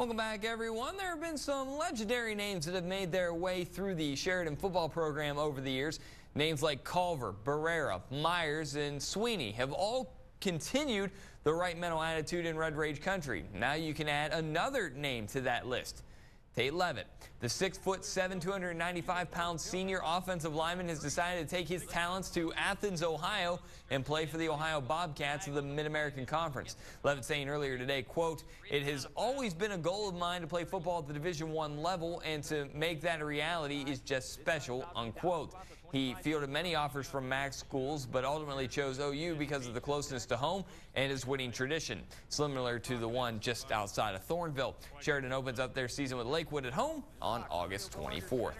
Welcome back, everyone. There have been some legendary names that have made their way through the Sheridan football program over the years. Names like Culver, Barrera, Myers, and Sweeney have all continued the right mental attitude in Red Rage country. Now you can add another name to that list. Tate Leavitt, the 6'7", 295-pound senior offensive lineman, has decided to take his talents to Athens, Ohio, and play for the Ohio Bobcats of the Mid-American Conference. Leavitt saying earlier today, quote, "It has always been a goal of mine to play football at the Division I level, and to make that a reality is just special," unquote. He fielded many offers from MAC schools, but ultimately chose OU because of the closeness to home and his winning tradition, similar to the one just outside of Thornville. Sheridan opens up their season with Lakewood at home on August 24th.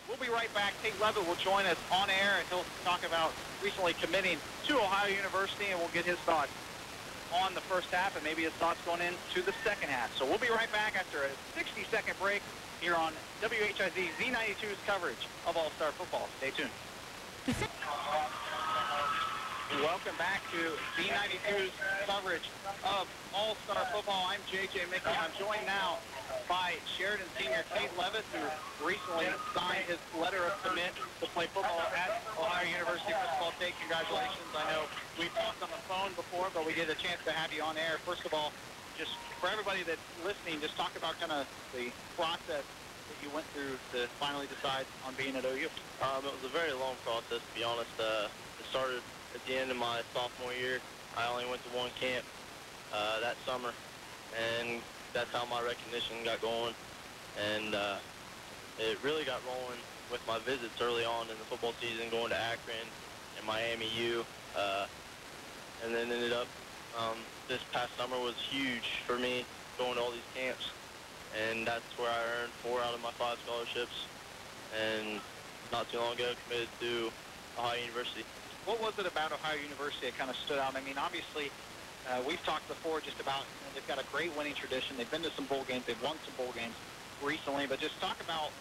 We'll be right back. Tate Leavitt will join us on air, and he'll talk about recently committing to Ohio University, and we'll get his thoughts on the first half and maybe his thoughts going into the second half. So we'll be right back after a 60-second break here on WHIZ Z92's coverage of All-Star Football. Stay tuned. Welcome back to Z92's coverage of All-Star Football. I'm JJ Mickey. I'm joined now by Sheridan senior Tate Leavitt, who recently signed his letter of commit to play football at Ohio University. First of all, Tate, congratulations. I know we've talked on the phone before, but we get a chance to have you on air. First of all, just for everybody that's listening, just talk about kind of the process that you went through to finally decide on being at OU. It was a very long process, to be honest. It started at the end of my sophomore year. I only went to one camp that summer, and that's how my recognition got going. And it really got rolling with my visits early on in the football season, going to Akron and Miami U, and then ended up this past summer was huge for me, going to all these camps, and that's where I earned 4 out of my 5 scholarships, and not too long ago committed to Ohio University. What was it about Ohio University that kind of stood out? I mean, obviously, we've talked before just about, they've got a great winning tradition. They've been to some bowl games. They've won some bowl games recently, but just talk about,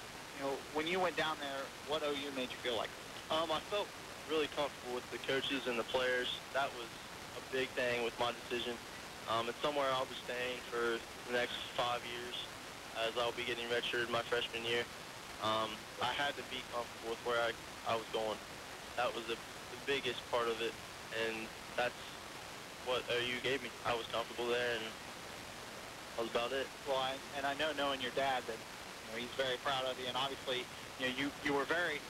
when you went down there, what OU made you feel like? I felt really comfortable with the coaches and the players. That was a big thing with my decision. It's somewhere I'll be staying for the next 5 years, as I'll be getting redshirted my freshman year. I had to be comfortable with where I was going. That was the biggest part of it, and that's what OU gave me. I was comfortable there, and that was about it. Well, I know knowing your dad that he's very proud of you, and obviously you were very,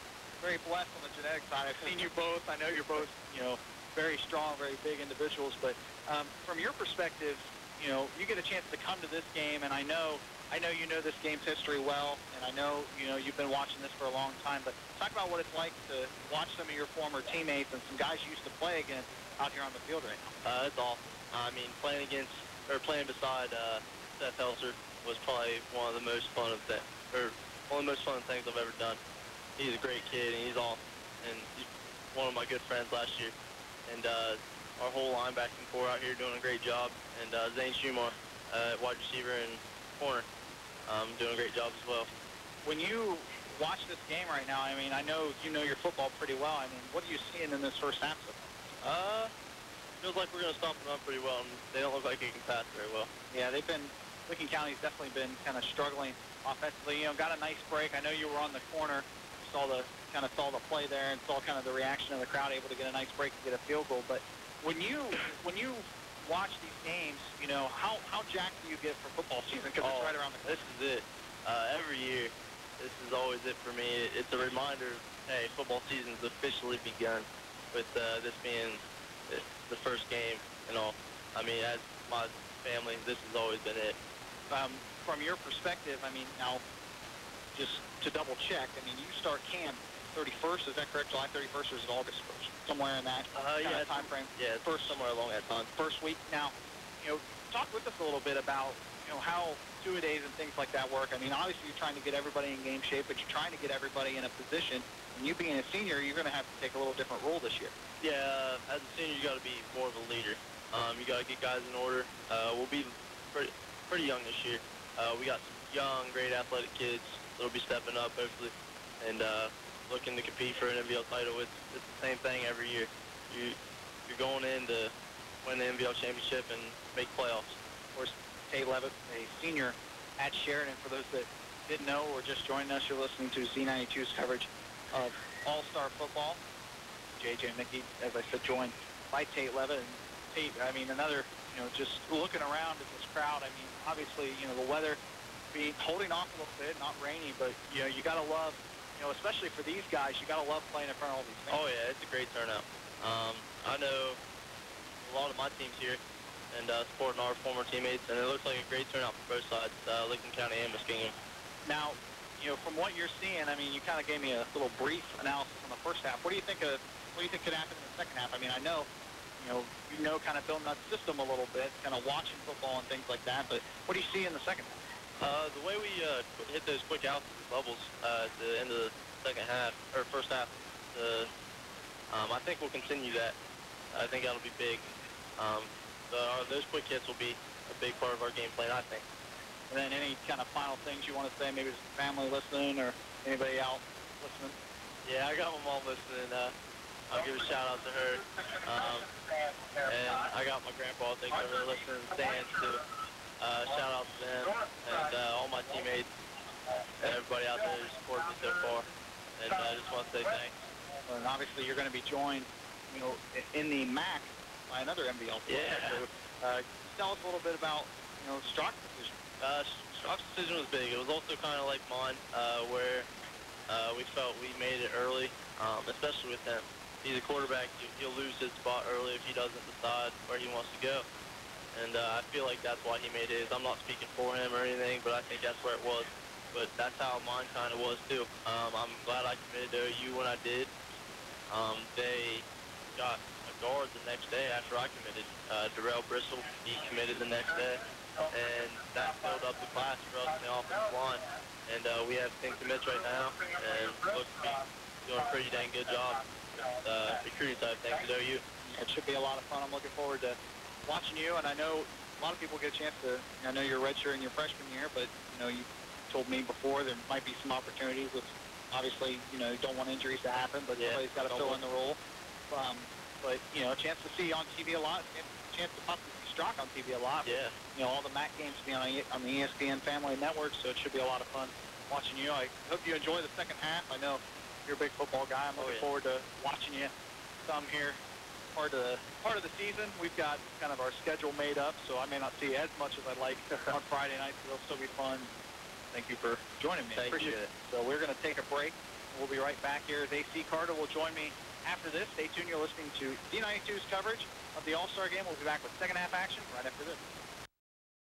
very blessed on the genetic side. I've seen you both. I know you're both very strong, very big individuals, but from your perspective, you get a chance to come to this game, and I know you know this game's history well, and I know you've been watching this for a long time, but talk about what it's like to watch some of your former teammates and some guys you used to play against out here on the field right now. It's awesome. I mean, playing beside Seth Helser was probably one of the most fun things I've ever done. He's a great kid, and he's awesome, and he's one of my good friends last year. And our whole linebacking core out here doing a great job, and Zane Schumar, wide receiver and corner, doing a great job as well. When you watch this game right now, I mean, I know you know your football pretty well. I mean, what are you seeing in this first half? Feels like we're going to stop them up pretty well, and they don't look like they can pass very well. Yeah, Licking County's definitely been kind of struggling offensively. Got a nice break. I know you were on the corner, saw the play there, and saw kind of the reaction of the crowd, able to get a nice break and get a field goal. But when you watch these games, how jacked do you get for football season? Because it's right around the corner. This is it. Every year, this is always it for me. It's a reminder, hey, football season's officially begun, with this being the first game and all. I mean, as my family, this has always been it. From your perspective, I mean, now, just to double check, I mean, you start camp 31st, is that correct? July 31st, or is it August 1st? Somewhere in that time frame? Yeah, somewhere along that time. First week. Now, talk with us a little bit about, how two-a-days and things like that work. I mean, obviously you're trying to get everybody in game shape, but you're trying to get everybody in a position. And you being a senior, you're going to have to take a little different role this year. Yeah, as a senior, you got to be more of a leader. You got to get guys in order. We'll be pretty young this year. We got some young, great athletic kids that'll be stepping up, hopefully, and looking to compete for an NBL title. It's the same thing every year. You're going in to win the NBL championship and make playoffs. Tate Leavitt, a senior at Sheridan. For those that didn't know or just joining us, you're listening to Z92's coverage of All-Star football. JJ and Mickey, as I said, joined by Tate Leavitt. And Tate, I mean, another, just looking around at this crowd, I mean, obviously, the weather being holding off a little bit, not rainy, but, you got to love, especially for these guys, you got to love playing in front of all these fans. Oh, yeah, it's a great turnout. I know a lot of my teams here and supporting our former teammates, and it looks like a great turnout for both sides, Licking County and Muskingum. Now, from what you're seeing, I mean, you kind of gave me a little brief analysis on the first half. What do you think could happen in the second half? I mean, I know, kind of building that system a little bit, kind of watching football and things like that, but what do you see in the second half? The way we hit those quick outs and bubbles at the end of the second half, or first half, I think we'll continue that. I think that'll be big. Those quick hits will be a big part of our game plan, I think. And then any kind of final things you want to say, maybe to family listening or anybody out listening? Yeah, I got my mom listening. I'll give a shout out to her. And I got my grandpa, I think, over there listening to the stands too. Shout out to them and all my teammates and everybody out there who supported me so far. And I just want to say thanks. And obviously you're going to be joined, in the MAC by another MBL player. Yeah. So, tell us a little bit about, Strock's decision. Strock's decision was big. It was also kind of like mine, where we felt we made it early, especially with him. He's a quarterback. He'll lose his spot early if he doesn't decide where he wants to go. And I feel like that's why he made it. I'm not speaking for him or anything, but I think that's where it was. But that's how mine kind of was, too. I'm glad I committed to OU when I did. They got a guard the next day after I committed. Darrell Bristol, he committed the next day. And that filled up the class for us in the offensive line. And we have 10 commits right now, and looks to be doing a pretty dang good job with recruiting side, thanks to OU. It should be a lot of fun. I'm looking forward to watching you, and I know a lot of people get a chance to, I know you're redshirt in your freshman year, but, you told me before there might be some opportunities with, obviously, you don't want injuries to happen, but somebody's got to fill in the role. But, a chance to see on TV a lot, a chance to possibly see Strock on TV a lot. Yeah. All the MAC games being on the ESPN Family Network, so it should be a lot of fun watching you. I hope you enjoy the second half. I know you're a big football guy. I'm looking forward to watching you some here. Part of the season, we've got kind of our schedule made up, so I may not see as much as I'd like on Friday nights, but it'll still be fun. Thank you for joining me. Thank Appreciate you. it. So we're going to take a break. We'll be right back here as AC Carter will join me after this. Stay tuned. You're listening to Z92's coverage of the All-Star Game. We'll be back with second half action right after this.